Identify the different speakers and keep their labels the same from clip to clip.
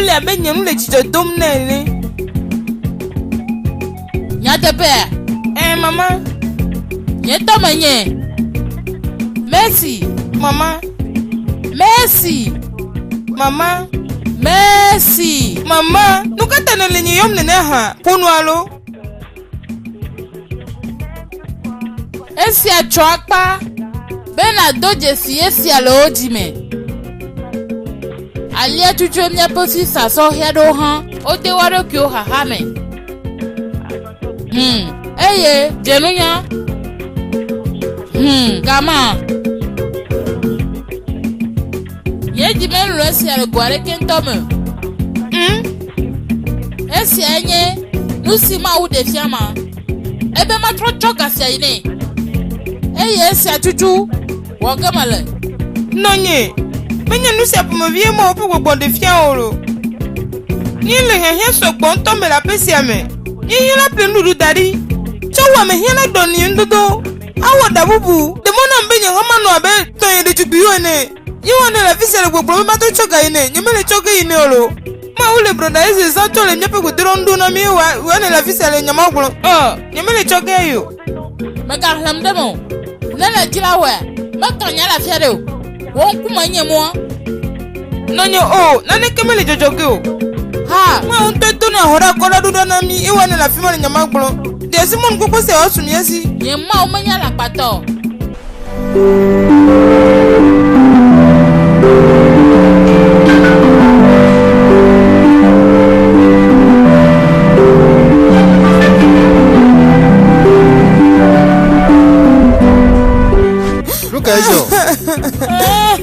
Speaker 1: le abe nye nu le dzidzɔ dom nɛ ene.
Speaker 2: Nyateƒea.
Speaker 1: Mama.
Speaker 2: Nye tɔme nye. Merci.
Speaker 1: Mama.
Speaker 2: Merci.
Speaker 1: Mama.
Speaker 2: Merci.
Speaker 1: Mama. Nuka tane le nye yom nene ha. Ponu alo.
Speaker 2: Esia tsɔ akpa. Bena do dzesi esia le wo dzime. Alia tutu miaƒe sisa sɔhɛ ɖewo hã. Wode wa ɖokuiwo xaxa me. Eye dzenunya. Gama. Ye dzime lu esia le go aɖeke ŋutɔ me. Esia nye nu si Mawu ɖefia ma. Ebe matrɔ tsɔ gasia yi nɛ. Eye esia tutu wɔ gema le.
Speaker 1: Nonye. Menye nu sia pomevie ma woƒe gbɔgbɔ ɖefia o lo. Nye le hɛhɛ sɔgbɔ ŋutɔ me le aƒe sia me. Nye hɛ la ple nuɖuɖu da ɖi. Tsɔ wɔ ame hɛ la ɖɔ ni ŋudodo. Awɔ da bubu. Demɔna be nye hã manɔ abe tɔnye ɖetugbiwo ene. Nye wɔ ne le afi sia le gbɔgblɔ be mato tsɔ ga yi ne. Nye mele tsɔ ge yi ne o lo. Mawu le broda eze zã tɔ le míaƒe godoro ŋuɖo na mí wa ne le afi sia le nyama gblɔ. Nye mele tsɔ ge yi o.
Speaker 2: Megahlem ɖe me o. Ne le dzra wɔa, metɔ nya le afia ɖe o. Wo ŋkume nye mɔa.
Speaker 1: Nonye o, naneke mele dzɔdzɔ ge o.
Speaker 2: Ha.
Speaker 1: Mawu ŋutɔ do ne ahɔ ɖe akɔ ɖa ɖo ɖa na mí ewa ne le afi ma le nyama gblɔ. Desi mɔnu kpokpo sia woasu mía si.
Speaker 2: Nye Mawu menya le akpatɔ.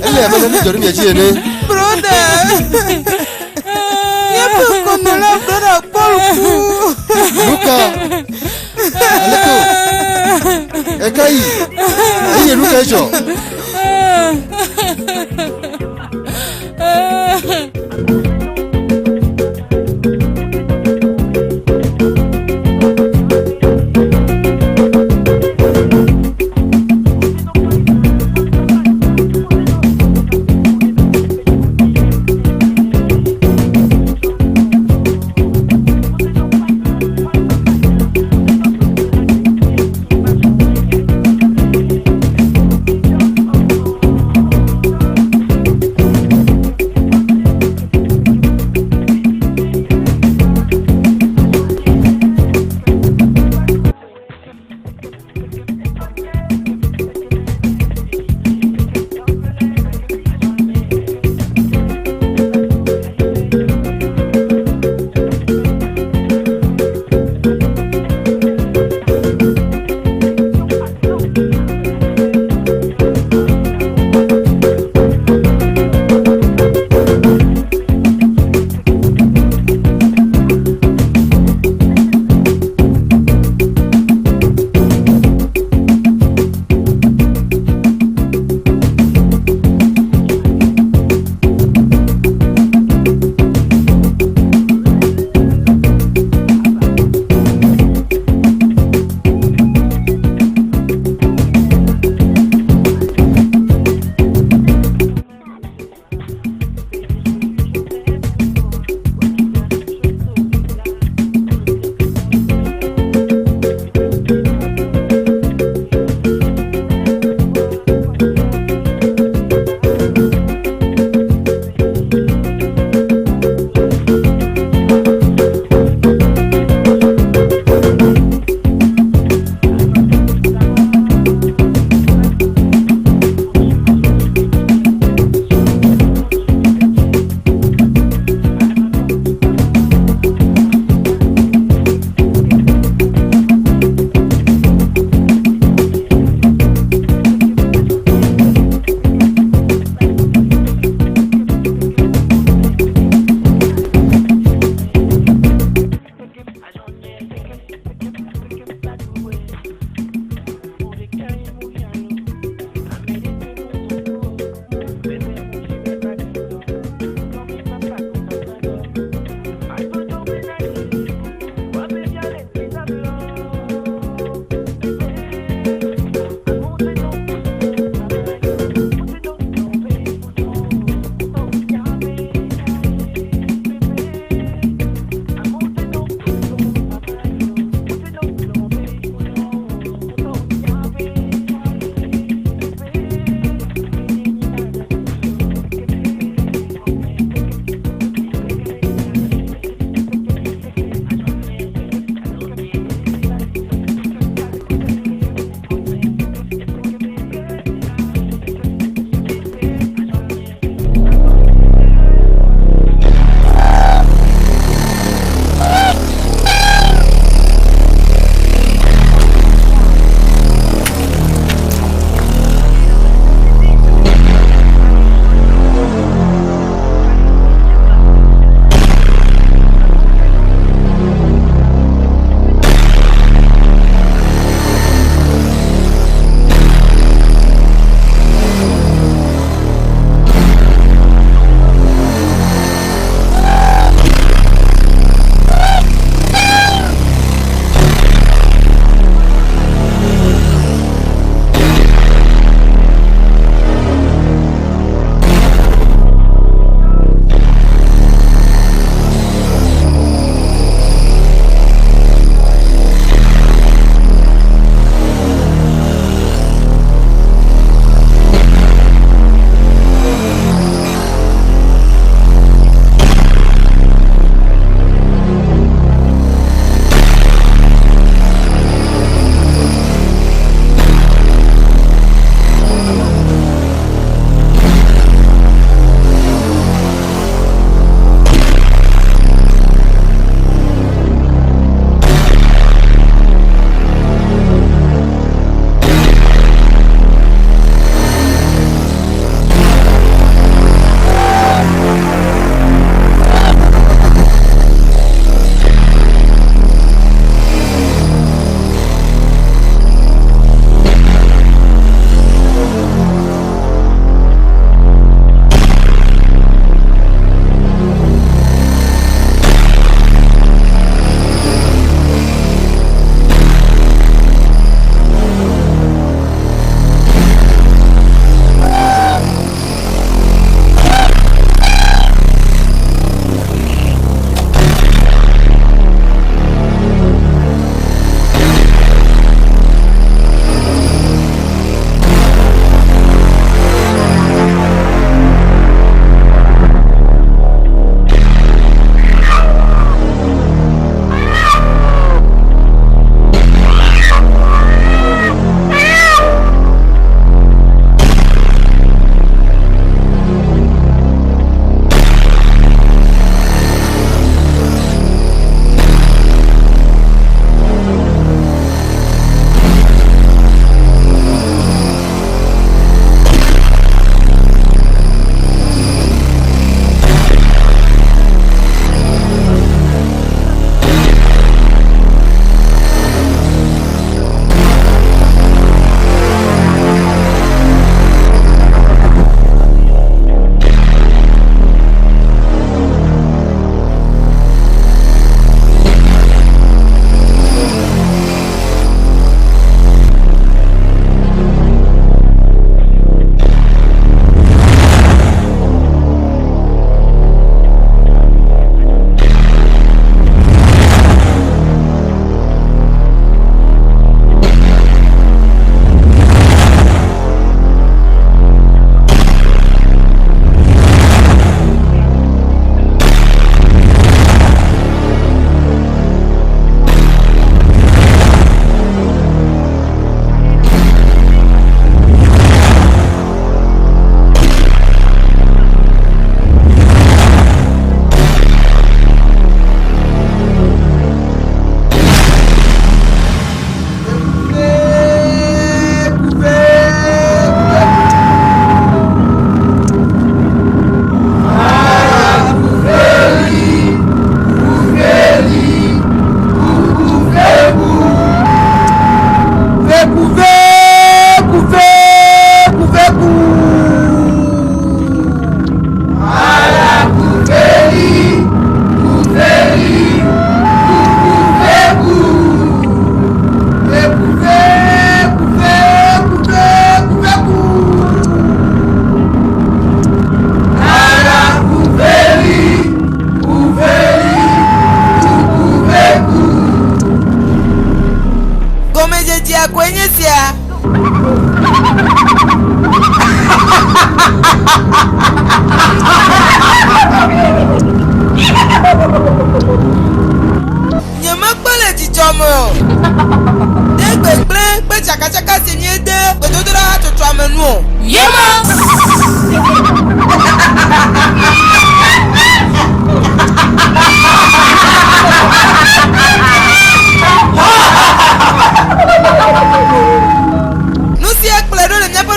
Speaker 3: Elle est madame de Yeremya ne.
Speaker 1: Broda. Ya pe kono la broda Paul ku.
Speaker 3: Luka. Aleko. Ekai. Aye Luka ejo.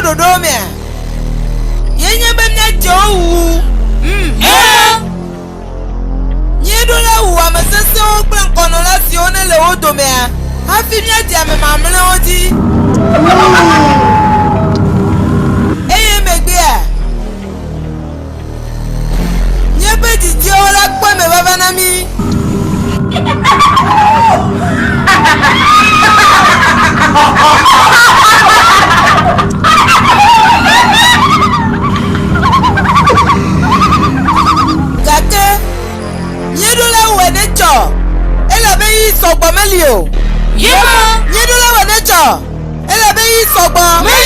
Speaker 1: ɖoɖo mea. Yenye be míadze wo wu. Míeɖo la wu ame sesẽwo kple ŋkɔnɔla siwo ne le wo domea. Hafi míadze ame mamlɛwo dzi. Eye megbea. Míaƒe dzidziwo la kpɔ eme vava na mí. Gake, míeɖo la wɔ ne tsɔ, elabe yi sɔgbɔ meli o. Míeɖo la wɔ ne tsɔ, elabe yi sɔgbɔ meli.